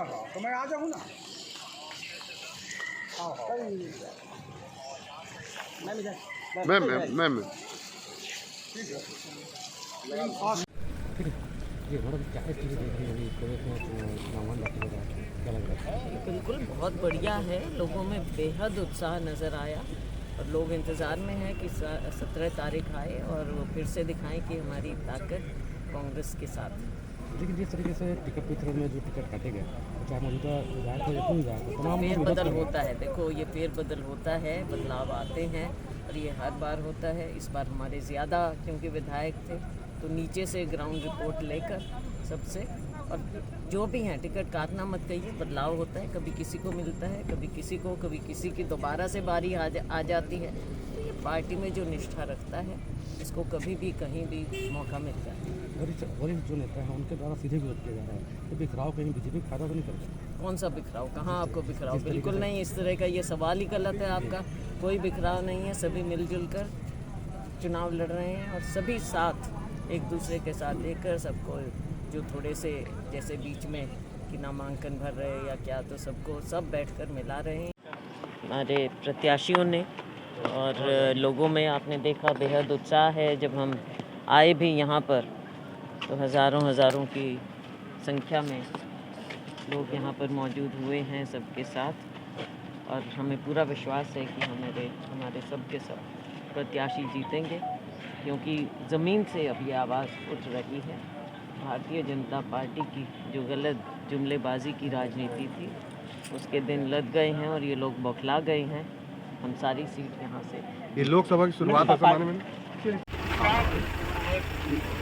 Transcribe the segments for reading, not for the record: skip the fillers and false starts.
हाँ तो मैं आ जाऊँ ना। मैम बिल्कुल बहुत बढ़िया है। लोगों में बेहद उत्साह नज़र आया और लोग इंतज़ार में हैं कि 17 तारीख आए और वो फिर से दिखाएं कि हमारी ताकत कांग्रेस के साथ। लेकिन जिस तरीके से टिकट वितरण में जो टिकट काटे गए, चाहे मौजूदा विधायक हो या कोई विधायक हो, तमाम फेर बदल होता है। देखो ये फेर बदल होता है, बदलाव आते हैं और ये हर बार होता है। इस बार हमारे ज़्यादा क्योंकि विधायक थे तो नीचे से ग्राउंड रिपोर्ट लेकर सबसे, और जो भी हैं टिकट काटना मत कहिए, बदलाव होता है। कभी किसी को मिलता है, कभी किसी की दोबारा से बारी आ जाती है। तो ये पार्टी में जो निष्ठा रखता है इसको कभी भी कहीं भी मौका मिलता है। वरिष्ठ जो नेता हैं उनके द्वारा सीधे विरोध किया जा रहा है, तो बिखराव कहीं बीजेपी फायदा तो नहीं करता? कौन सा बिखराव? कहाँ आपको बिखराव? बिल्कुल नहीं, इस तरह का ये सवाल ही गलत है आपका। कोई बिखराव नहीं है, सभी मिलजुल कर चुनाव लड़ रहे हैं और सभी साथ एक दूसरे के साथ देकर सबको, जो थोड़े से जैसे बीच में कि नामांकन भर रहे हैं या क्या, तो सबको सब बैठकर मिला रहे हैं हमारे प्रत्याशियों ने। और लोगों में आपने देखा बेहद उत्साह है। जब हम आए भी यहाँ पर तो हज़ारों की संख्या में लोग यहाँ पर मौजूद हुए हैं सबके साथ, और हमें पूरा विश्वास है कि हमारे सबके सब प्रत्याशी जीतेंगे, क्योंकि ज़मीन से अब ये आवाज़ उठ रही है। भारतीय जनता पार्टी की जो गलत जुमलेबाजी की राजनीति थी उसके दिन लद गए हैं और ये लोग बौखला गए हैं। हम सारी सीट यहाँ से, ये लोकसभा की शुरुआत है जमाने में।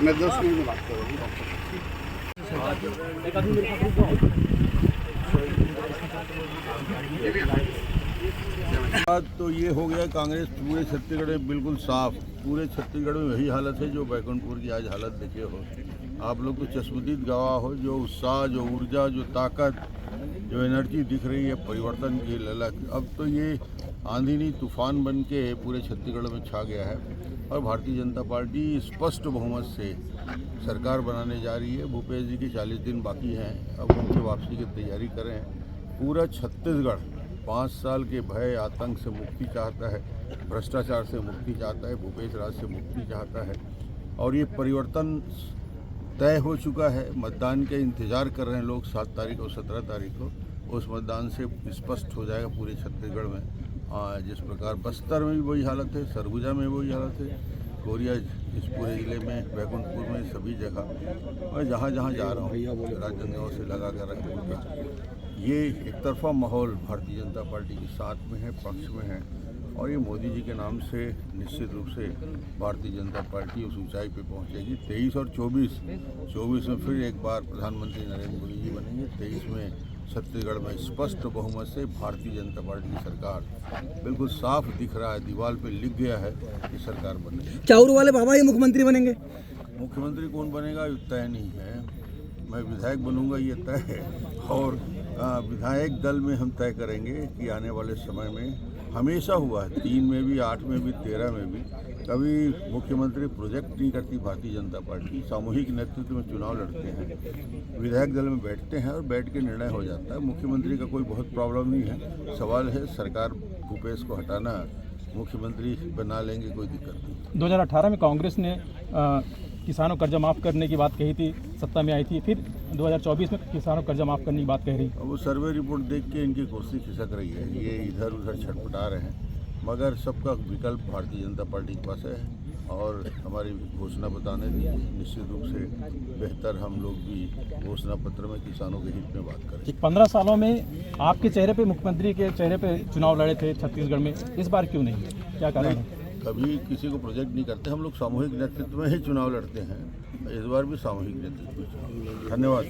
मैं 10 मिनट में बात करूँगा। तो ये हो गया, कांग्रेस पूरे छत्तीसगढ़ में बिल्कुल साफ, पूरे छत्तीसगढ़ में वही हालत है जो बैकुंठपुर की आज हालत देखे हो आप लोग। तो चश्मदीद गवाह हो, जो उत्साह, जो ऊर्जा, जो ताकत, जो एनर्जी दिख रही है, परिवर्तन की ललक। अब तो ये आंधी नहीं तूफान बन के पूरे छत्तीसगढ़ में छा गया है और भारतीय जनता पार्टी स्पष्ट बहुमत से सरकार बनाने जा रही है। भूपेश जी के 40 दिन बाकी हैं, अब उनकी वापसी की तैयारी करें। पूरा छत्तीसगढ़ 5 साल के भय आतंक से मुक्ति चाहता है, भ्रष्टाचार से मुक्ति चाहता है, भूपेश राज से मुक्ति चाहता है और ये परिवर्तन तय हो चुका है। मतदान के इंतज़ार कर रहे हैं लोग 7 तारीख और 17 तारीख को। उस मतदान से स्पष्ट हो जाएगा पूरे छत्तीसगढ़ में। जिस प्रकार बस्तर में भी वही हालत है, सरगुजा में वही हालत है, कोरिया, इस पूरे ज़िले में, बैकुंठपुर में, सभी जगह मैं जहाँ जहाँ जा रहा हूँ राजनांदगांव से लगा कर रखे, ये एक तरफा माहौल भारतीय जनता पार्टी के साथ में है, पक्ष में है। और ये मोदी जी के नाम से निश्चित रूप से भारतीय जनता पार्टी उस ऊंचाई पे पहुंचेगी। 23 और 24 में फिर एक बार प्रधानमंत्री नरेंद्र मोदी जी बनेंगे। 23 में छत्तीसगढ़ में स्पष्ट बहुमत से भारतीय जनता पार्टी की सरकार, बिल्कुल साफ दिख रहा है, दीवार पे लिख गया है कि सरकार बनेगी। चाउर वाले बाबा ये मुख्यमंत्री बनेंगे? मुख्यमंत्री कौन बनेगा ये तय नहीं है, मैं विधायक बनूंगा ये तय है। और विधायक दल में हम तय करेंगे कि आने वाले समय में, हमेशा हुआ है 3 में भी, 8 में भी, 13 में भी, कभी मुख्यमंत्री प्रोजेक्ट नहीं करती भारतीय जनता पार्टी। सामूहिक नेतृत्व में चुनाव लड़ते हैं, विधायक दल में बैठते हैं और बैठ के निर्णय हो जाता है। मुख्यमंत्री का कोई बहुत प्रॉब्लम नहीं है। सवाल है सरकार भूपेश को हटाना, मुख्यमंत्री बना लेंगे, कोई दिक्कत नहीं। 2018 में कांग्रेस ने किसानों कर्जा माफ़ करने की बात कही थी, सत्ता में आई थी, फिर 2024 में किसानों कर्जा माफ़ करने की बात कह रही। वो सर्वे रिपोर्ट देख के इनकी कुर्सी खिसक रही है, ये इधर उधर छटपटा रहे हैं, मगर सबका विकल्प भारतीय जनता पार्टी के पास है और हमारी घोषणा बताने दीजिए। निश्चित रूप से बेहतर हम लोग भी घोषणा पत्र में किसानों के हित में बात करें। 15 सालों में आपके चेहरे पे, मुख्यमंत्री के चेहरे पे चुनाव लड़े थे छत्तीसगढ़ में, इस बार क्यों नहीं, क्या कारण है? कभी किसी को प्रोजेक्ट नहीं करते, हम लोग सामूहिक नेतृत्व में ही चुनाव लड़ते हैं। इस बार भी सामूहिक नेतृत्व में। धन्यवाद।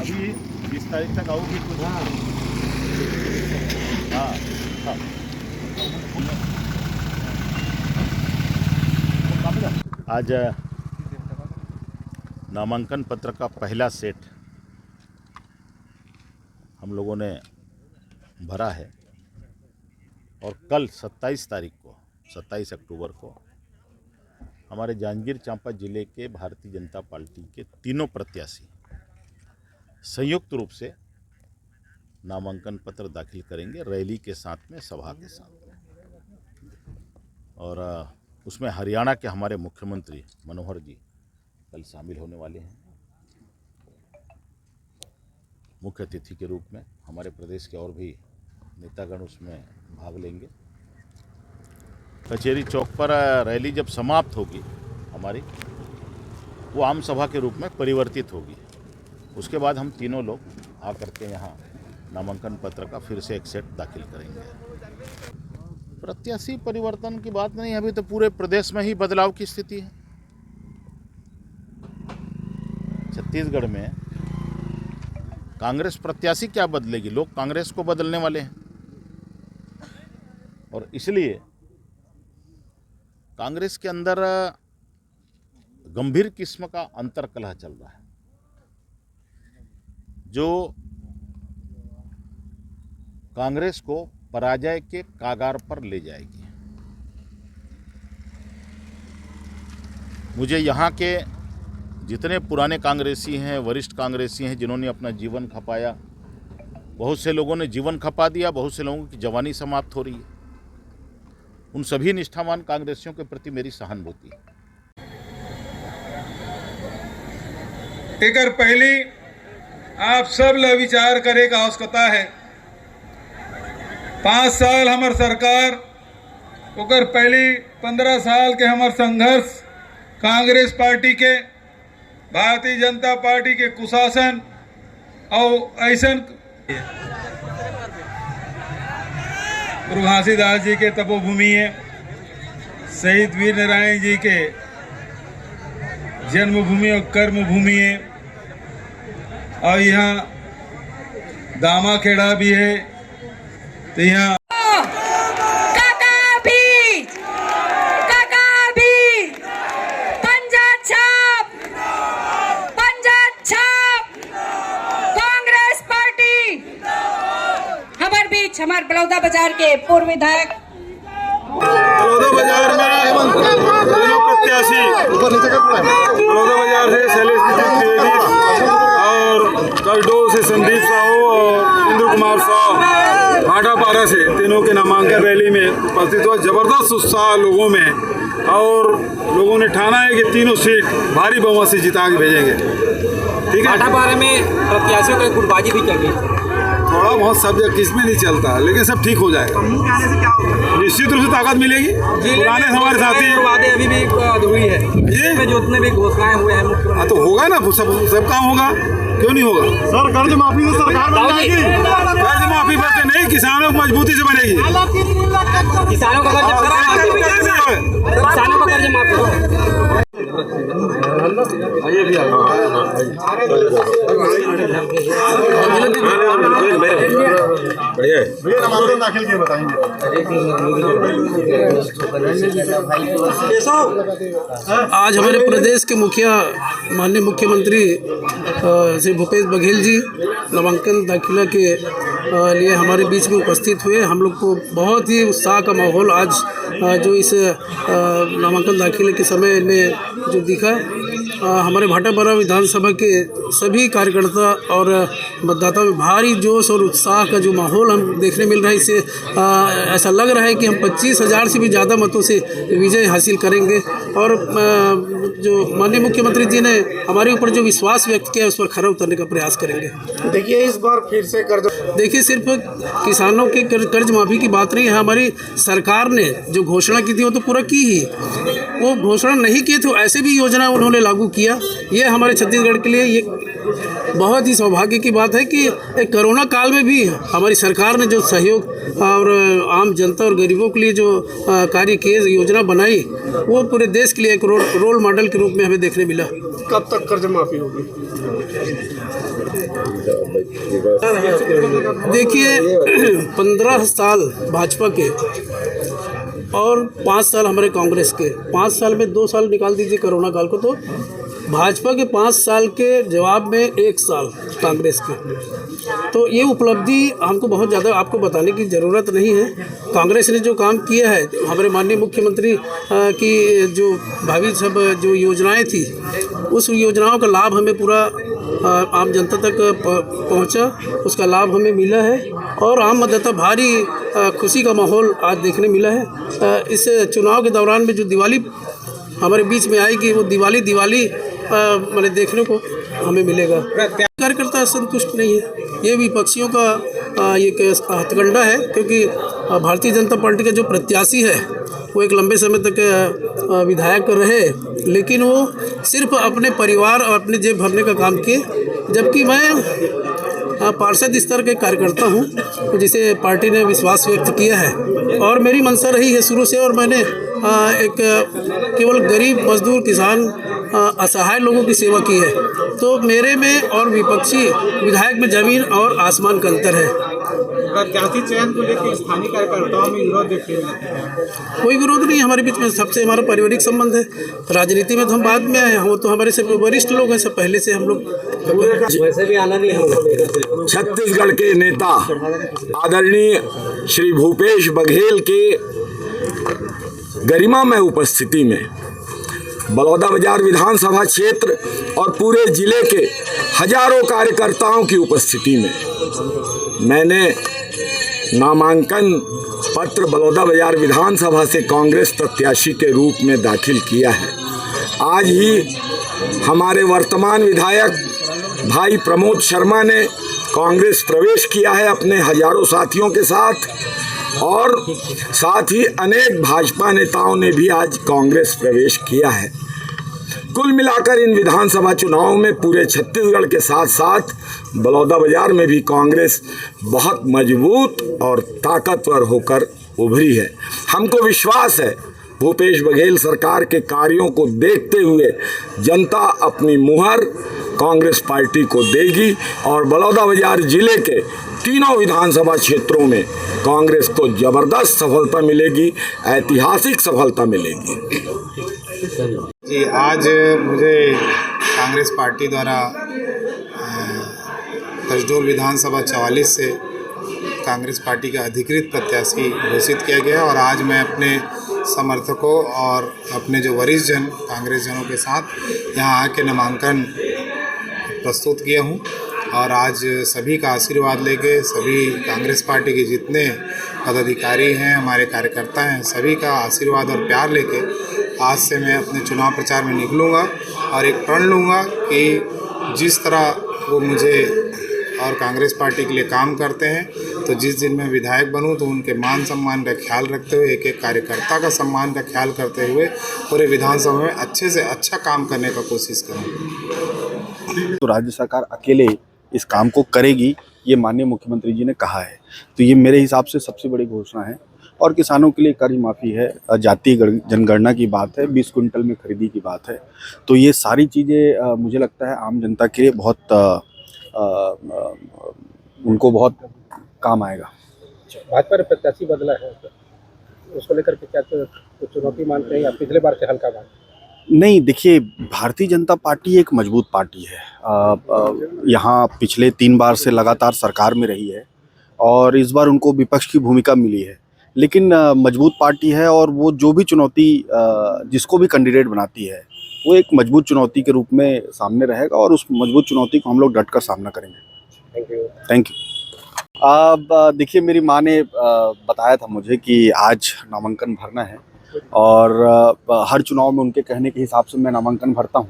अभी 20 तारीख तक आओगी कुछ? हाँ। आज नामांकन पत्र का पहला सेट हम लोगों ने भरा है और कल 27 तारीख को 27 अक्टूबर को हमारे जांजगीर चांपा जिले के भारतीय जनता पार्टी के तीनों प्रत्याशी संयुक्त रूप से नामांकन पत्र दाखिल करेंगे, रैली के साथ में, सभा के साथ में। और उसमें हरियाणा के हमारे मुख्यमंत्री मनोहर जी कल शामिल होने वाले हैं मुख्य अतिथि के रूप में। हमारे प्रदेश के और भी नेतागण उसमें भाग लेंगे। कचहरी चौक पर रैली जब समाप्त होगी हमारी, वो आम सभा के रूप में परिवर्तित होगी। उसके बाद हम तीनों लोग आकर के यहाँ नामांकन पत्र का फिर से एक सेट दाखिल करेंगे। प्रत्याशी परिवर्तन की बात नहीं, अभी तो पूरे प्रदेश में ही बदलाव की स्थिति है। छत्तीसगढ़ में कांग्रेस प्रत्याशी क्या बदलेगी, लोग कांग्रेस को बदलने वाले हैं। और इसलिए कांग्रेस के अंदर गंभीर किस्म का अंतर्कलह चल रहा है, जो कांग्रेस को पराजय के कागार पर ले जाएगी। मुझे यहाँ के जितने पुराने कांग्रेसी हैं, वरिष्ठ कांग्रेसी हैं, जिन्होंने अपना जीवन खपाया, बहुत से लोगों ने जीवन खपा दिया, बहुत से लोगों की जवानी समाप्त हो रही है, उन सभी निष्ठावान कांग्रेसियों के प्रति मेरी सहानुभूति है। एकर पहली आप सब ल विचार करे का आवश्यकता है। 5 साल हमार सरकार, ओकर पहली 15 साल के हमार संघर्ष, कांग्रेस पार्टी के, भारतीय जनता पार्टी के कुशासन और ऐसा गुरु घासीदास जी के तपोभूमि है, शहीद वीर नारायण जी के जन्मभूमि और कर्मभूमि है, और यहाँ दामाखेड़ा भी है। तो यहाँ हमारे बलौदा बाजार के पूर्व विधायक, बलौदा बाजार में तीनों प्रत्याशी, बलौदा बाजार से शैलेश त्रिवेदी और करडोल से संदीप साहू और इंद्र कुमार साहू, भाटापारा से तीनों के नामांकन रैली में उपस्थित हुआ। जबरदस्त उत्साह लोगों में, और लोगों ने ठाना है कि तीनों सीट भारी बहुमत से जिता के भेजेंगे। ठीक है, भाटापारा में प्रत्याशियों की गुटबाजी भी चल रही है, थोड़ा बहुत सब्जेक्ट किसमें नहीं चलता, लेकिन सब ठीक हो जाएगा। निश्चित रूप से ताकत मिलेगी। पुराने हमारे साथी वादे अभी भी अधूरी है, ये जो उतने भी घोषणाएं हुए हैं मुख्यमंत्री, तो होगा ना, सब काम होगा, क्यों नहीं होगा। सर कर्ज माफी तो सरकार बनाएगी, कर्ज माफी पर नहीं, किसानों को मजबूती से बनेगी। किसानों का कर्ज माफी दाखिल किए बताएंगे। आज हमारे प्रदेश के मुखिया माननीय मुख्यमंत्री श्री भूपेश बघेल जी नामांकन दाखिला के लिए हमारे बीच में उपस्थित हुए। हम लोग को बहुत ही उत्साह का माहौल आज जो इस नामांकन दाखिले के समय में जो दिखा। हमारे भाटापारा विधानसभा के सभी कार्यकर्ता और मतदाताओं में भारी जोश और उत्साह का जो माहौल हम देखने मिल रहा है, इससे ऐसा लग रहा है कि हम 25,000 से भी ज़्यादा मतों से विजय हासिल करेंगे। और जो माननीय मुख्यमंत्री जी ने हमारे ऊपर जो विश्वास व्यक्त किया, उस पर खरा उतरने का प्रयास करेंगे। देखिए, इस बार फिर से कर्ज, देखिए सिर्फ किसानों के कर्ज माफ़ी की बात नहीं है। हमारी सरकार ने जो घोषणा की थी वो तो पूरा की ही, वो घोषणा नहीं की तो ऐसे भी योजना उन्होंने लागू किया। ये हमारे छत्तीसगढ़ के लिए ये बहुत ही सौभाग्य की बात है कि कोरोना काल में भी हमारी सरकार ने जो सहयोग और आम जनता और गरीबों के लिए जो कार्य किए, योजना बनाई, वो पूरे देश के लिए एक रोल मॉडल के रूप में हमें देखने मिला। कब तक कर्ज माफी होगी? देखिए 15 साल भाजपा के और 5 साल हमारे कांग्रेस के, 5 साल में 2 साल निकाल दीजिए कोरोना काल को, तो भाजपा के 5 साल के जवाब में 1 साल कांग्रेस के, तो ये उपलब्धि हमको बहुत ज़्यादा आपको बताने की ज़रूरत नहीं है। कांग्रेस ने जो काम किया है, हमारे माननीय मुख्यमंत्री की जो भावी सब जो योजनाएं थी, उस योजनाओं का लाभ हमें पूरा आम जनता तक पहुंचा, उसका लाभ हमें मिला है और आम मतदाता भारी खुशी का माहौल आज देखने मिला है। इस चुनाव के दौरान में जो दिवाली हमारे बीच में आएगी, वो दिवाली मैंने देखने को हमें मिलेगा। कार्यकर्ता संतुष्ट नहीं है, ये विपक्षियों का ये हथकंडा है, क्योंकि भारतीय जनता पार्टी का जो प्रत्याशी है वो एक लंबे समय तक विधायक रहे, लेकिन वो सिर्फ अपने परिवार और अपने जेब भरने का काम किए, जबकि मैं पार्षद स्तर के कार्यकर्ता हूं, जिसे पार्टी ने विश्वास व्यक्त किया है और मेरी मंशा रही है शुरू से, और मैंने एक केवल गरीब मजदूर किसान असहाय लोगों की सेवा की है। तो मेरे में और विपक्षी विधायक में ज़मीन और आसमान का अंतर है। प्रत्याशी चयन को लेकर स्थानीय कार्यकर्ताओं में विरोध देखने मिलता है? कोई विरोध नहीं, हमारे बीच में सबसे हमारा पारिवारिक संबंध है। राजनीति में तो हम बाद में आए हैं, वो तो हमारे से वरिष्ठ लोग हैं, सब पहले से हम लोग वैसे भी आना नहीं है। छत्तीसगढ़ के नेता आदरणीय श्री भूपेश बघेल के गरिमामय उपस्थिति में बलौदाबाजार विधानसभा क्षेत्र और पूरे जिले के हजारों कार्यकर्ताओं की उपस्थिति में मैंने नामांकन पत्र बलौदाबाजार विधानसभा से कांग्रेस प्रत्याशी के रूप में दाखिल किया है। आज ही हमारे वर्तमान विधायक भाई प्रमोद शर्मा ने कांग्रेस प्रवेश किया है अपने हजारों साथियों के साथ, और साथ ही अनेक भाजपा नेताओं ने भी आज कांग्रेस प्रवेश किया है। कुल मिलाकर इन विधानसभा चुनावों में पूरे छत्तीसगढ़ के साथ साथ बलौदाबाजार में भी कांग्रेस बहुत मजबूत और ताकतवर होकर उभरी है। हमको विश्वास है भूपेश बघेल सरकार के कार्यों को देखते हुए जनता अपनी मुहर कांग्रेस पार्टी को देगी और बलौदाबाजार जिले के तीनों विधानसभा क्षेत्रों में कांग्रेस को जबरदस्त सफलता मिलेगी, ऐतिहासिक सफलता मिलेगी। जी, आज मुझे कांग्रेस पार्टी द्वारा कसडोल विधानसभा 44 से कांग्रेस पार्टी का अधिकृत प्रत्याशी घोषित किया गया और आज मैं अपने समर्थकों और अपने जो वरिष्ठ जन कांग्रेस जनों के साथ यहाँ आके नामांकन प्रस्तुत किया हूँ और आज सभी का आशीर्वाद लेके सभी कांग्रेस पार्टी के जितने पदाधिकारी हैं, हमारे कार्यकर्ता हैं, सभी का आशीर्वाद और प्यार लेके आज से मैं अपने चुनाव प्रचार में निकलूँगा और एक प्रण लूँगा कि जिस तरह वो मुझे और कांग्रेस पार्टी के लिए काम करते हैं, तो जिस दिन मैं विधायक बनूं तो उनके मान सम्मान का ख्याल रखते हुए, एक एक कार्यकर्ता का सम्मान का ख्याल करते हुए पूरे विधानसभा में अच्छे से अच्छा काम करने का कोशिश करूँ। तो राज्य सरकार अकेले इस काम को करेगी, ये माननीय मुख्यमंत्री जी ने कहा है, तो ये मेरे हिसाब से सबसे बड़ी घोषणा है। और किसानों के लिए कर्ज माफ़ी है, जातीय जनगणना की बात है, 20 कुंटल में खरीदी की बात है, तो ये सारी चीज़ें मुझे लगता है आम जनता के लिए बहुत उनको बहुत काम आएगा। भाजपा ने प्रत्याशी बदला है, उसको लेकर के क्या चुनौती मानते हैं या पिछले बार से हल्का बात? नहीं, देखिए, भारतीय जनता पार्टी एक मजबूत पार्टी है। यहाँ पिछले 3 बार से लगातार सरकार में रही है और इस बार उनको विपक्ष की भूमिका मिली है, लेकिन मजबूत पार्टी है और वो जो भी चुनौती जिसको भी कैंडिडेट बनाती है वो एक मजबूत चुनौती के रूप में सामने रहेगा और उस मजबूत चुनौती को हम लोग डट कर सामना करेंगे। Thank you. अब देखिए, मेरी माँ ने बताया था मुझे कि आज नामांकन भरना है और हर चुनाव में उनके कहने के हिसाब से मैं नामांकन भरता हूँ,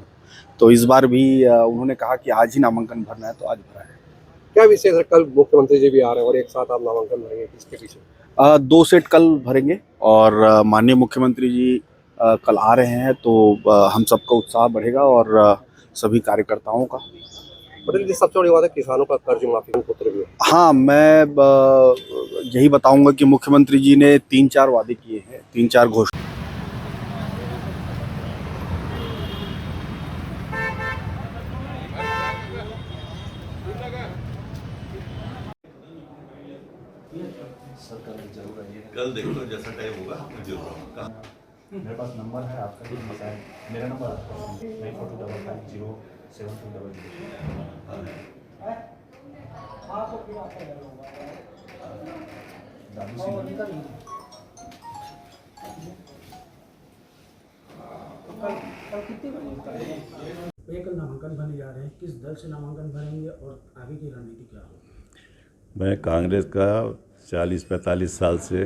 तो इस बार भी उन्होंने कहा कि आज ही नामांकन भरना है, तो आज भरा है। क्या विशेष है? कल मुख्यमंत्री जी भी आ रहे हैं और एक साथ आप नामांकन भरेंगे, किसके पीछे? 2 सेट कल भरेंगे और माननीय मुख्यमंत्री जी कल आ रहे हैं, तो हम सबका उत्साह बढ़ेगा और सभी कार्यकर्ताओं का। पटेल जी, सबसे बड़ी बात है किसानों का कर्ज माफी पत्र भी। हाँ, मैं यही बताऊंगा कि मुख्यमंत्री जी ने 3-4 वादे किए हैं, 3-4 घोषणा। कल देखो जैसा टाइम होगा जरूर। मेरे पास नंबर है आपका, भी बताएं मेरा नंबर आपका 9425072200। कल नामांकन भरने जा रहे हैं, किस दल से नामांकन भरेंगे और आगे की रणनीति क्या होगी? मैं कांग्रेस का 40-45 साल से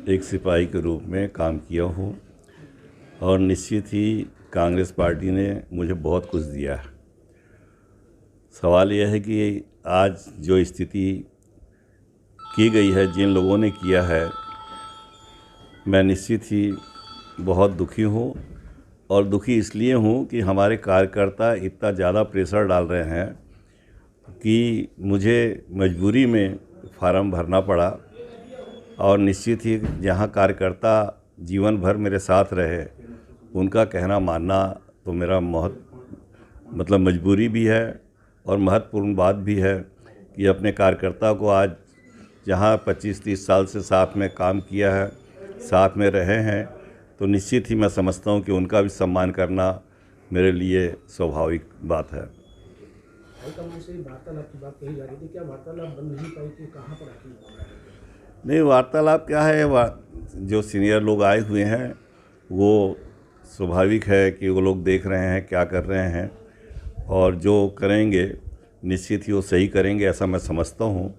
एक सिपाही के रूप में काम किया हूँ और निश्चित ही कांग्रेस पार्टी ने मुझे बहुत कुछ दिया है। सवाल यह है कि आज जो स्थिति की गई है, जिन लोगों ने किया है, मैं निश्चित ही बहुत दुखी हूँ और दुखी इसलिए हूँ कि हमारे कार्यकर्ता इतना ज़्यादा प्रेशर डाल रहे हैं कि मुझे मजबूरी में फार्म भरना पड़ा। और निश्चित ही जहाँ कार्यकर्ता जीवन भर मेरे साथ रहे, उनका कहना मानना तो मेरा मतलब मजबूरी भी है और महत्वपूर्ण बात भी है कि अपने कार्यकर्ता को आज जहाँ 25-30 साल से साथ में काम किया है, साथ में रहे हैं, तो निश्चित ही मैं समझता हूँ कि उनका भी सम्मान करना मेरे लिए स्वाभाविक बात है। हाईकमान से वार्तालाप की बात कही जा रही थी, क्या वार्तालाप बन नहीं पाई कि कहाँ पर आखिर? नहीं, वार्तालाप क्या है, जो सीनियर लोग आए हुए हैं वो स्वाभाविक है कि वो लोग देख रहे हैं क्या कर रहे हैं और जो करेंगे निश्चित ही वो सही करेंगे, ऐसा मैं समझता हूँ।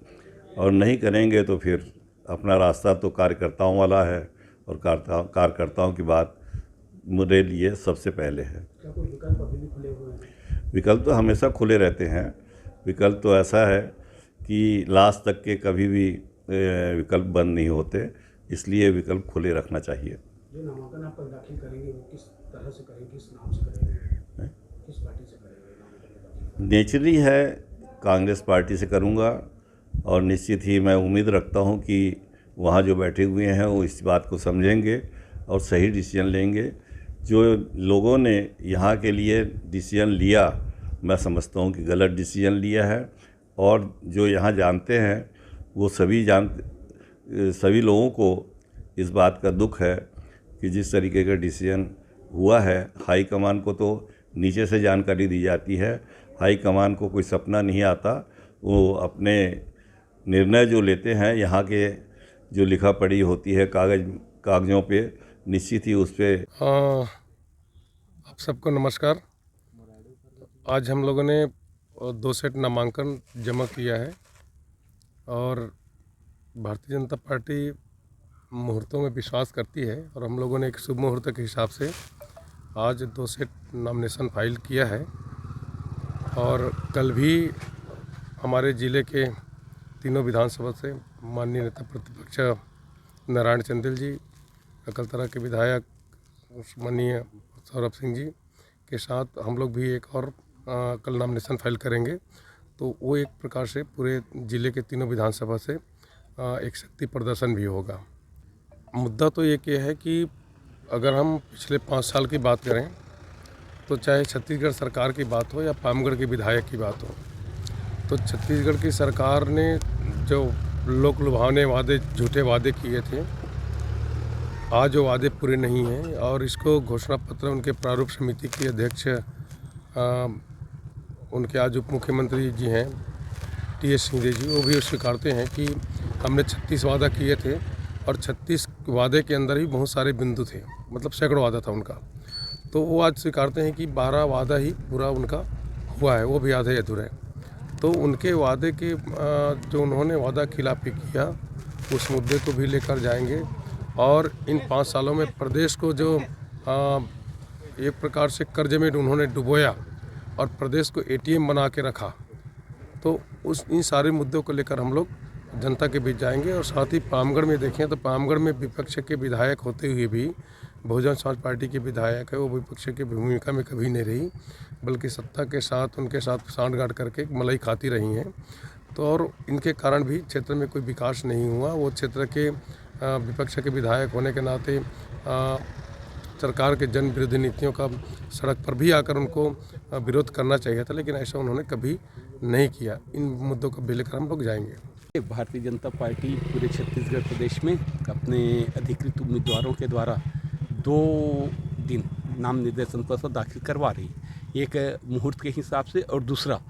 और नहीं करेंगे तो फिर अपना रास्ता तो कार्यकर्ताओं वाला है और कार्यकर्ताओं की बात मेरे लिए सबसे पहले है। क्या कोई विकल्प अभी भी खुले हुए हैं? विकल्प तो हमेशा खुले रहते हैं। विकल्प तो ऐसा है कि लास्ट तक के कभी भी विकल्प बंद नहीं होते, इसलिए विकल्प खुले रखना चाहिए। जो नामांकन आप दाखिल करेंगे वो किस तरह से करेंगे, किस नाम से करेंगे, किस पार्टी से करेंगे? नेचुरली है, कांग्रेस पार्टी से करूँगा और निश्चित ही मैं उम्मीद रखता हूँ कि वहाँ जो बैठे हुए हैं वो इस बात को समझेंगे और सही डिसीजन लेंगे। जो लोगों ने यहाँ के लिए डिसीजन लिया, मैं समझता हूँ कि गलत डिसीजन लिया है और जो यहाँ जानते हैं वो सभी लोगों को इस बात का दुख है कि जिस तरीके का डिसीजन हुआ है। हाई कमान को तो नीचे से जानकारी दी जाती है, हाई कमान को कोई सपना नहीं आता, वो अपने निर्णय जो लेते हैं यहाँ के जो लिखा पढ़ी होती है कागज़ों पे, निश्चित ही उस पर। आप सबको नमस्कार। आज हम लोगों ने 2 सेट नामांकन जमा किया है और भारतीय जनता पार्टी मुहूर्तों में विश्वास करती है और हम लोगों ने एक शुभ मुहूर्त के हिसाब से आज 2 सेट नॉमिनेशन फाइल किया है। और कल भी हमारे ज़िले के तीनों विधानसभा से माननीय नेता प्रतिपक्ष नारायण चंदेल जी, अकलतरा के विधायक माननीय सौरभ सिंह जी के साथ हम लोग भी एक और कल नॉमिनेशन फाइल करेंगे। तो वो एक प्रकार से पूरे ज़िले के तीनों विधानसभा से एक शक्ति प्रदर्शन भी होगा। मुद्दा तो एक ये है कि अगर हम पिछले 5 साल की बात करें तो चाहे छत्तीसगढ़ सरकार की बात हो या पामगढ़ के विधायक की बात हो, तो छत्तीसगढ़ की सरकार ने जो लोक लुभावने वादे, झूठे वादे किए थे, आज वो वादे पूरे नहीं हैं। और इसको घोषणा पत्र उनके प्रारूप समिति के अध्यक्ष उनके आज उप मुख्यमंत्री जी हैं टी.एस. सिंहदेव जी, वो भी स्वीकारते हैं कि हमने 36 वादा किए थे और 36 वादे के अंदर ही बहुत सारे बिंदु थे, मतलब सैकड़ों वादा था उनका। तो वो आज स्वीकारते हैं कि 12 वादा ही पूरा उनका हुआ है, वो भी आधे अधूरे हैं। तो उनके वादे के जो उन्होंने वादा खिलाफी किया, उस मुद्दे को भी लेकर जाएंगे। और इन 5 सालों में प्रदेश को जो एक प्रकार से कर्ज में उन्होंने डुबोया और प्रदेश को ATM बना के रखा, तो इन सारे मुद्दों को लेकर हम लोग जनता के बीच जाएंगे। और साथ ही पामगढ़ में देखें तो पामगढ़ में विपक्ष के विधायक होते हुए भी बहुजन समाज पार्टी के विधायक है, वो विपक्ष की भूमिका में कभी नहीं रही, बल्कि सत्ता के साथ उनके साथ सांठगांठ करके मलाई खाती रही हैं। तो और इनके कारण भी क्षेत्र में कोई विकास नहीं हुआ। वो क्षेत्र के विपक्ष के विधायक होने के नाते सरकार के जन विरोधी नीतियों का सड़क पर भी आकर उनको विरोध करना चाहिए था, लेकिन ऐसा उन्होंने कभी नहीं किया। इन मुद्दों को भी लेकर हम लोग जाएंगे। भारतीय जनता पार्टी पूरे छत्तीसगढ़ प्रदेश में अपने अधिकृत उम्मीदवारों के द्वारा 2 दिन नाम निर्देशन पत्र दाखिल करवा रही है। एक मुहूर्त के हिसाब से और दूसरा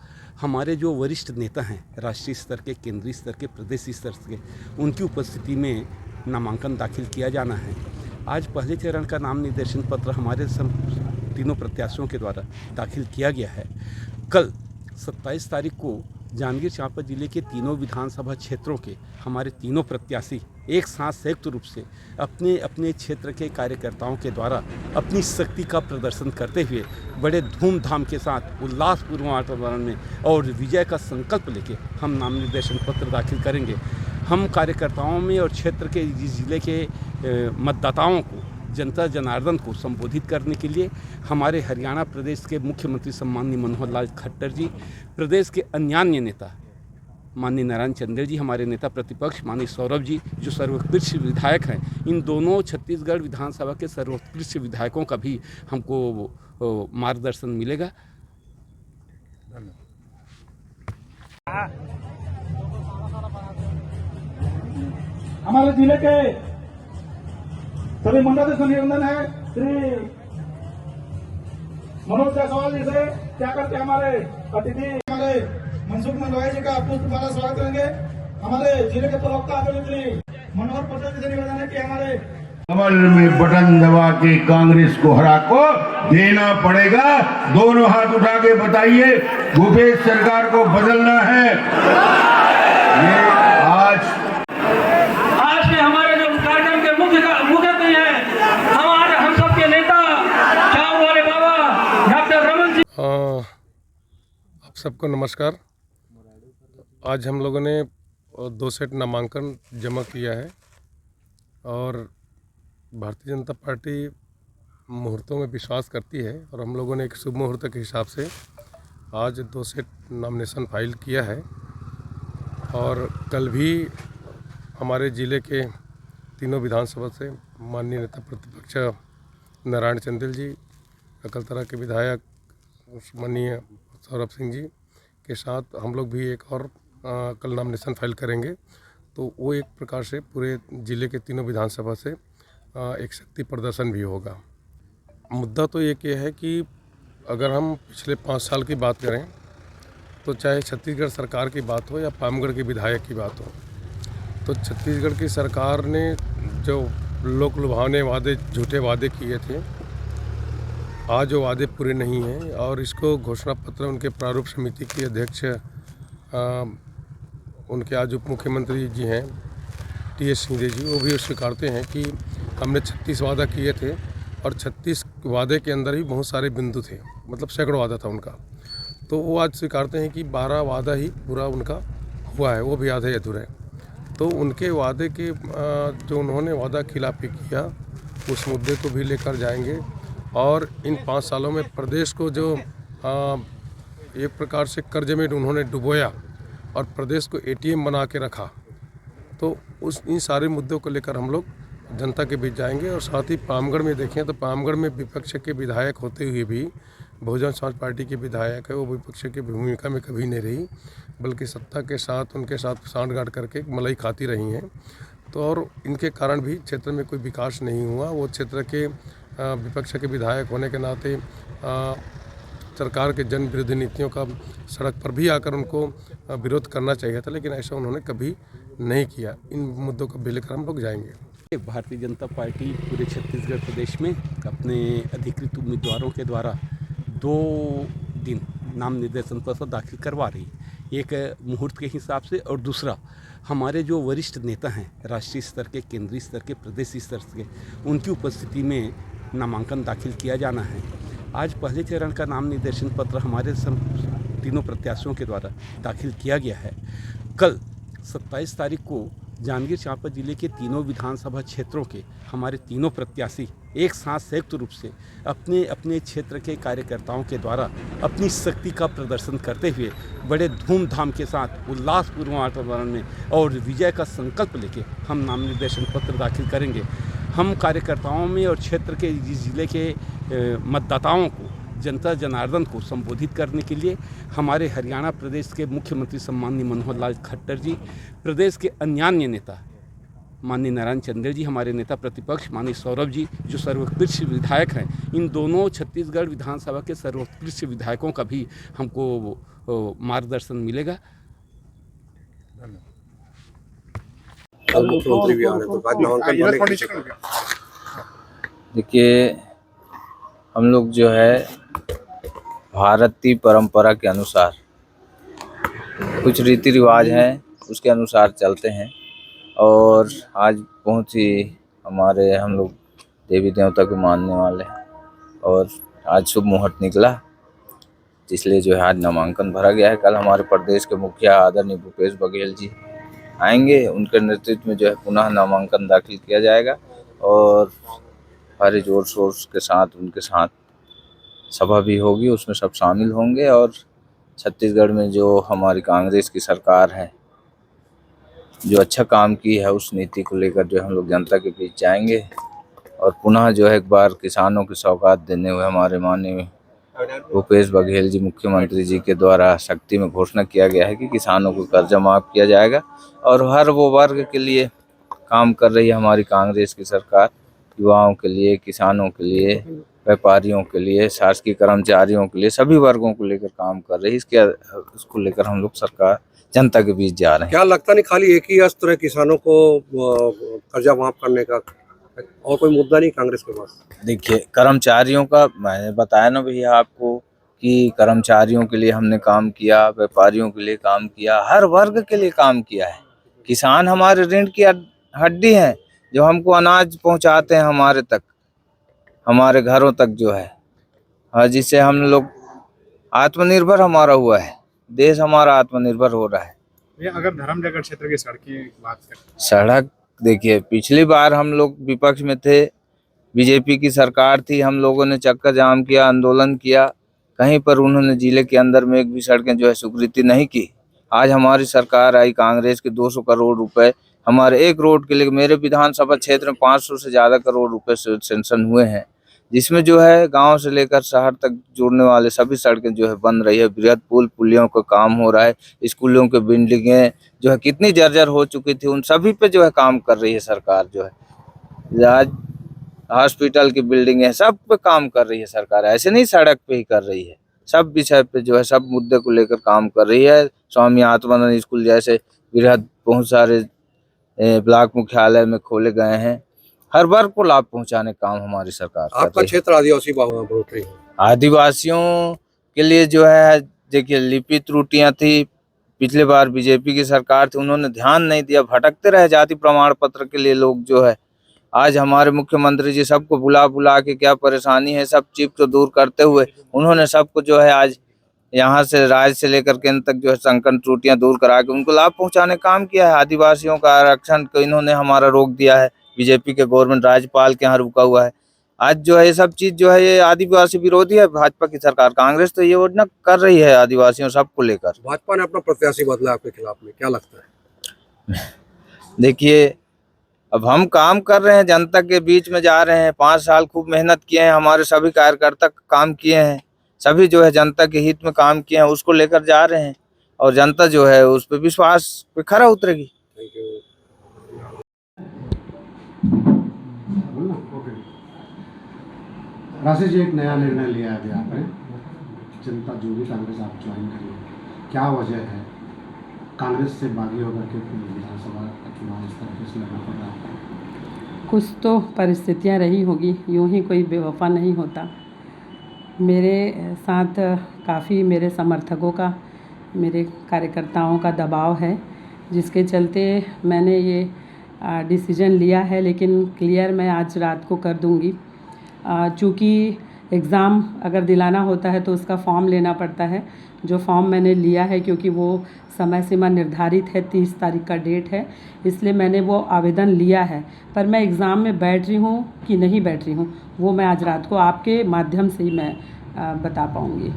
हमारे जो वरिष्ठ नेता हैं राष्ट्रीय स्तर के, केंद्रीय स्तर के, प्रदेश स्तर के, उनकी उपस्थिति में नामांकन दाखिल किया जाना है। आज पहले चरण का नाम निर्देशन पत्र हमारे तीनों प्रत्याशियों के द्वारा दाखिल किया गया है। कल 27 तारीख को जांजगीर चांपा जिले के तीनों विधानसभा क्षेत्रों के हमारे तीनों प्रत्याशी एक साथ संयुक्त रूप से अपने अपने क्षेत्र के कार्यकर्ताओं के द्वारा अपनी शक्ति का प्रदर्शन करते हुए बड़े धूमधाम के साथ उल्लासपूर्ण वातावरण में और विजय का संकल्प लेके हम नाम निर्देशन पत्र दाखिल करेंगे। हम कार्यकर्ताओं में और क्षेत्र के जिले के मतदाताओं को, जनता जनार्दन को संबोधित करने के लिए हमारे हरियाणा प्रदेश के मुख्यमंत्री सम्माननीय मनोहर लाल खट्टर जी, प्रदेश के अन्य नेता माननीय नारायण चंदेल जी, हमारे नेता प्रतिपक्ष माननीय सौरभ जी जो सर्वोत्कृष्ट विधायक हैं, इन दोनों छत्तीसगढ़ विधानसभा के सर्वोत्कृष्ट विधायकों का भी हमको मार्गदर्शन मिलेगा। हमारे जिले के सभी मंडल से निवेदन है, श्री मनोज जायसवाल जी से क्या करके हमारे अतिथि हमारे मनसुख मंडवाई जी का पुष्प द्वारा स्वागत करेंगे। हमारे जिले के प्रवक्ता श्री मनोहर पटेल जी से निवेदन है कि हमारे कमल में बटन दबा के कांग्रेस को हरा को देना पड़ेगा। दोनों हाथ उठा के बताइए, भूपेश सरकार को बदलना है। ये आज के हमारे जो कार्यक्रम के मुख्य हैं हमारे हम सब के नेता चाव वाले बाबा डॉक्टर रमन सिंह। आप सबको नमस्कार। आज हम लोगों ने 2 सेट नामांकन जमा किया है और भारतीय जनता पार्टी मुहूर्तों में विश्वास करती है और हम लोगों ने एक शुभ मुहूर्त के हिसाब से आज 2 सेट नॉमिनेशन फाइल किया है। और कल भी हमारे ज़िले के तीनों विधानसभा से माननीय नेता प्रतिपक्ष नारायण चंदेल जी, अकलतरा के विधायक माननीय सौरभ सिंह जी के साथ हम लोग भी एक और कल नॉमिनेशन फाइल करेंगे। तो वो एक प्रकार से पूरे ज़िले के तीनों विधानसभा से एक शक्ति प्रदर्शन भी होगा। मुद्दा तो एक ये है कि अगर हम पिछले 5 साल की बात करें तो चाहे छत्तीसगढ़ सरकार की बात हो या पामगढ़ के विधायक की बात हो, तो छत्तीसगढ़ की सरकार ने जो लोक लुभावने वादे, झूठे वादे किए थे, आज वो वादे पूरे नहीं हैं। और इसको घोषणा पत्र उनके प्रारूप समिति के अध्यक्ष उनके आज उप मुख्यमंत्री जी हैं टीएस सिंहदेव जी, वो भी स्वीकारते हैं कि हमने 36 वादा किए थे और 36 वादे के अंदर ही बहुत सारे बिंदु थे, मतलब सैकड़ों वादा था उनका। तो वो आज स्वीकारते हैं कि 12 वादा ही पूरा उनका हुआ है, वो भी आधे अधूरे। तो उनके वादे के जो उन्होंने वादा खिलाफी किया उस मुद्दे को भी लेकर जाएंगे। और इन 5 सालों में प्रदेश को जो एक प्रकार से कर्ज में उन्होंने डुबोया और प्रदेश को एटीएम बना के रखा, तो इन सारे मुद्दों को लेकर हम लोग जनता के बीच जाएंगे। और साथ ही पामगढ़ में देखें तो पामगढ़ में विपक्ष के विधायक होते हुए भी बहुजन समाज पार्टी के विधायक है, वो विपक्ष की भूमिका में कभी नहीं रही, बल्कि सत्ता के साथ उनके साथ सांठगांठ करके मलाई खाती रही हैं। तो और इनके कारण भी क्षेत्र में कोई विकास नहीं हुआ। वो क्षेत्र के विपक्ष के विधायक होने के नाते सरकार के जन विरोधी नीतियों का सड़क पर भी आकर उनको विरोध करना चाहिए था, लेकिन ऐसा उन्होंने कभी नहीं किया। इन मुद्दों को भी लेकर हम लोग जाएंगे। भारतीय जनता पार्टी पूरे छत्तीसगढ़ प्रदेश में अपने अधिकृत उम्मीदवारों के द्वारा 2 दिन नाम निर्देशन पत्र दाखिल करवा रही है। एक मुहूर्त के हिसाब से और दूसरा हमारे जो वरिष्ठ नेता हैं राष्ट्रीय स्तर के, केंद्रीय स्तर के, प्रदेश स्तर के, उनकी उपस्थिति में नामांकन दाखिल किया जाना है। आज पहले चरण का नाम निर्देशन पत्र हमारे तीनों प्रत्याशियों के द्वारा दाखिल किया गया है। कल 27 तारीख को जांजगीर चांपा जिले के तीनों विधानसभा क्षेत्रों के हमारे तीनों प्रत्याशी एक साथ संयुक्त रूप से अपने अपने क्षेत्र के कार्यकर्ताओं के द्वारा अपनी शक्ति का प्रदर्शन करते हुए बड़े धूमधाम के साथ उल्लासपूर्ण वातावरण में और विजय का संकल्प लेके हम नाम निर्देशन पत्र दाखिल करेंगे। हम कार्यकर्ताओं में और क्षेत्र के जिले के मतदाताओं को, जनता जनार्दन को संबोधित करने के लिए हमारे हरियाणा प्रदेश के मुख्यमंत्री सम्माननीय मनोहर लाल खट्टर जी, प्रदेश के अन्य नेता माननीय नारायण चंदेल जी हमारे नेता प्रतिपक्ष, माननीय सौरभ जी जो सर्वोत्कृष्ट विधायक हैं, इन दोनों छत्तीसगढ़ विधानसभा के सर्वोत्कृष्ट विधायकों का भी हमको मार्गदर्शन मिलेगा। कल मुख्यमंत्री भी आ रहे हैं तो आज नामांकन भरने के देखिए, हम लोग जो है भारतीय परंपरा के अनुसार कुछ रीति रिवाज हैं, उसके अनुसार चलते हैं। और आज बहुत ही हम लोग देवी देवता को मानने वाले हैं और आज शुभ मुहूर्त निकला, इसलिए जो है आज नामांकन भरा गया है। कल हमारे प्रदेश के मुखिया आदरणीय भूपेश बघेल जी आएंगे, उनके नेतृत्व में जो है पुनः नामांकन दाखिल किया जाएगा और भारी जोर शोर के साथ उनके साथ सभा भी होगी, उसमें सब शामिल होंगे। और छत्तीसगढ़ में जो हमारी कांग्रेस की सरकार है, जो अच्छा काम की है, उस नीति को लेकर जो हम लोग जनता के बीच जाएंगे और पुनः जो है एक बार किसानों की सौगात देने हुए हमारे माननीय भूपेश बघेल जी मुख्यमंत्री जी के द्वारा शक्ति में घोषणा किया गया है कि किसानों को कर्जा माफ़ किया जाएगा। और हर वो वर्ग के लिए काम कर रही है हमारी कांग्रेस की सरकार, युवाओं के लिए, किसानों के लिए, व्यापारियों के लिए, शासकीय कर्मचारियों के लिए, सभी वर्गों को लेकर काम कर रही है। इसको लेकर हम लोग सरकार जनता के बीच जा रहे हैं। क्या लगता नहीं खाली एक ही अस्त्र है किसानों को कर्जा माफ करने का, और कोई मुद्दा नहीं कांग्रेस के पास? देखिए, कर्मचारियों का मैंने बताया ना भैया आपको कि कर्मचारियों के लिए हमने काम किया, व्यापारियों के लिए काम किया, हर वर्ग के लिए काम किया है। किसान हमारे रीढ़ की हड्डी हैं, जो हमको अनाज पहुंचाते हैं हमारे तक, हमारे घरों तक जो है, जिससे हम लोग आत्मनिर्भर हमारा हुआ है, देश हमारा आत्मनिर्भर हो रहा है। अगर धर्मनगर क्षेत्र की सड़क की बात करें, सड़क देखिए, पिछली बार हम लोग विपक्ष में थे, बीजेपी की सरकार थी, हम लोगों ने चक्का जाम किया, आंदोलन किया, कहीं पर उन्होंने जिले के अंदर में एक भी सड़कें जो है स्वीकृति नहीं की। आज हमारी सरकार आई, कांग्रेस के 200 करोड़ रुपए हमारे एक रोड के लिए, मेरे विधानसभा क्षेत्र में 500 से ज़्यादा करोड़ रुपए सेंक्शन हुए हैं, जिसमें जो है गांव से लेकर शहर तक जोड़ने वाले सभी सड़कें जो है बन रही है। बृहद पुल पुलियों का काम हो रहा है, स्कूलों के बिल्डिंगें जो है कितनी जर्जर हो चुकी थी, उन सभी पे जो है काम कर रही है सरकार। जो है आज हॉस्पिटल की बिल्डिंग है, सब पे काम कर रही है सरकार, ऐसे नहीं सड़क पे ही कर रही है, सब विषय पे जो है सब मुद्दे को लेकर काम कर रही है। स्वामी आत्मानंद स्कूल जैसे बृहद बहुत सारे ब्लॉक मुख्यालय में खोले गए हैं, हर वर्ग को लाभ पहुंचाने का काम हमारी सरकार। आपका क्षेत्र आदिवासी बढ़ोतरी है, आदिवासियों के लिए जो है देखिए, लिपि त्रुटियां थी, पिछले बार बीजेपी की सरकार थी, उन्होंने ध्यान नहीं दिया, भटकते रहे जाति प्रमाण पत्र के लिए लोग जो है। आज हमारे मुख्यमंत्री जी सबको बुला के क्या परेशानी है सब चीज को दूर करते हुए उन्होंने सबको जो है आज यहाँ से राज्य से लेकर केंद्र तक जो है संकट त्रुटियां दूर करा के उनको लाभ पहुंचाने का काम किया है। आदिवासियों का आरक्षण को इन्होंने हमारा रोक दिया है, बीजेपी के गवर्नमेंट राज्यपाल के यहाँ रुका हुआ है। आज जो है ये सब चीज जो है ये आदिवासी विरोधी है भाजपा की सरकार। कांग्रेस तो ये योजना कर रही है आदिवासियों सबको लेकर। भाजपा ने अपना प्रत्याशी बदला आपके खिलाफ में, क्या लगता है? देखिए, अब हम काम कर रहे हैं, जनता के बीच में जा रहे हैं, 5 साल खूब मेहनत किए हैं, हमारे सभी कार्यकर्ता काम किए हैं, सभी जो है जनता के हित में काम किए हैं, उसको लेकर जा रहे हैं और जनता जो है उस पर विश्वास पे खरा उतरेगी। राशि जी, एक नया निर्णय लिया है अभी आपने, जनता जो भी कांग्रेस आप ज्वाइन करिए, क्या वजह है कांग्रेस से बागी होकर के विधानसभा का चुनाव इस तरह से लड़ना पड़ रहा है? कुछ तो परिस्थितियां रही होगी, यूं ही कोई बेवफा नहीं होता। मेरे साथ काफ़ी मेरे समर्थकों का, मेरे कार्यकर्ताओं का दबाव है, जिसके चलते मैंने ये डिसीजन लिया है, लेकिन क्लियर मैं आज रात को कर दूंगी। चूँकि एग्ज़ाम अगर दिलाना होता है तो उसका फॉर्म लेना पड़ता है, जो फॉर्म मैंने लिया है क्योंकि वो समय सीमा निर्धारित है, 30 तारीख का डेट है, इसलिए मैंने वो आवेदन लिया है। पर मैं एग्ज़ाम में बैठ रही हूँ कि नहीं बैठ रही हूँ वो मैं आज रात को आपके माध्यम से ही मैं बता पाऊँगी।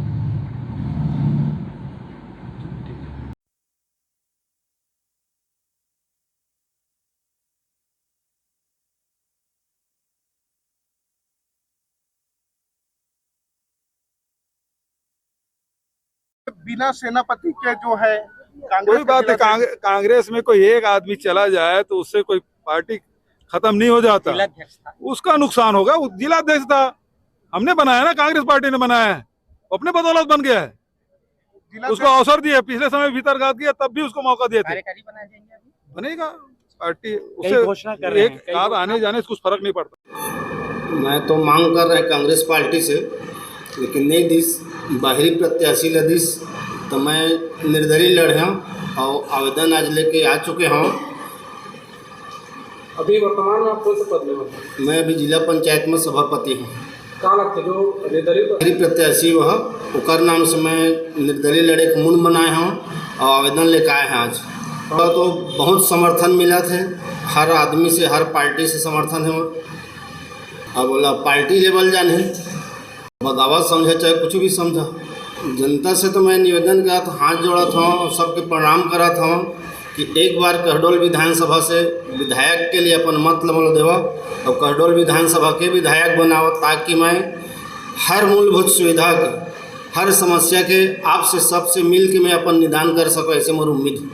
बिना सेनापति के जो है कोई बात है, कांग्रेस में कोई एक आदमी चला जाए तो उससे कोई पार्टी खत्म नहीं हो जाता, उसका नुकसान होगा। वो जिलाध्यक्ष था, हमने बनाया ना, कांग्रेस पार्टी ने बनाया है, अपने बदौलत बन गया है। उसको अवसर दिया, पिछले समय भीतरघात किया, तब भी उसको मौका दिए थे। बनेगा पार्टी, उसे एक कार आने जाने से कुछ फर्क नहीं पड़ता। मैं तो मांग कर रहे कांग्रेस पार्टी से, लेकिन नहीं दिस बाहरी प्रत्याशी लदिस तो मैं निर्दलीय लड़े और आवेदन आज लेके आ चुके हूँ। अभी वर्तमान में आप कौन से पद में? मैं अभी जिला पंचायत में सभापति हूँ। कहाँ लगते जो निर्दलीय प्रत्याशी वह ओकर नाम से मैं निर्दलीय लड़े के मुन बनाए हूँ और आवेदन लेकर आए हैं आज। तो बहुत समर्थन मिला थे, हर आदमी से, हर पार्टी से समर्थन है। अब बोला पार्टी लेवल जाने बगावत समझे चाहे कुछ भी समझा, जनता से तो मैं निवेदन किया था, हाथ जोड़ा था और सबके प्रणाम करा था कि एक बार कहडोल विधानसभा से विधायक के लिए अपन मत लमल देवा और कहडोल विधानसभा के विधायक बनावा, ताकि मैं हर मूलभूत सुविधा के, हर समस्या के आपसे सबसे मिल के मैं अपन निदान कर सकूँ, ऐसे मोर उम्मीद।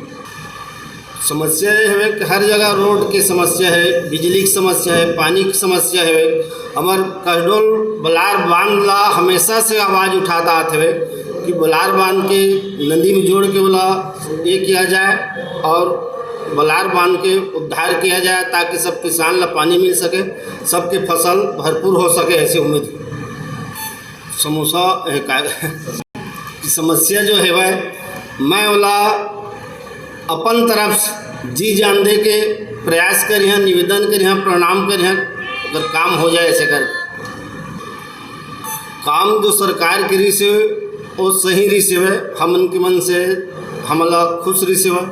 समस्या है कि हर जगह रोड की समस्या है, बिजली की समस्या है, पानी की समस्या है। हमार कहडोल बलार बांध ला हमेशा से आवाज़ उठाता आते हुए कि बलार बांध के नदी में जोड़ के बोला ये किया जाए और बलार बांध के उद्धार किया जाए, ताकि सब किसान ला पानी मिल सके, सबके फसल भरपूर हो सके, ऐसे उम्मीद। समोसा समस्या जो है वह मैं बोला अपन तरफ से जी जान दे के प्रयास करिए, निवेदन करिए, प्रणाम करिए, अगर काम हो जाए ऐसे कर। काम जो सरकार की री से वो सही री से है, हम उनके मन से हमला खुश री से है।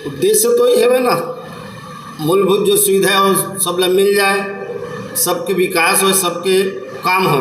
उद्देश्य तो ये है ना, मूलभूत जो सुविधा है वो सब लोग मिल जाए, सबके विकास हो, सबके काम हो।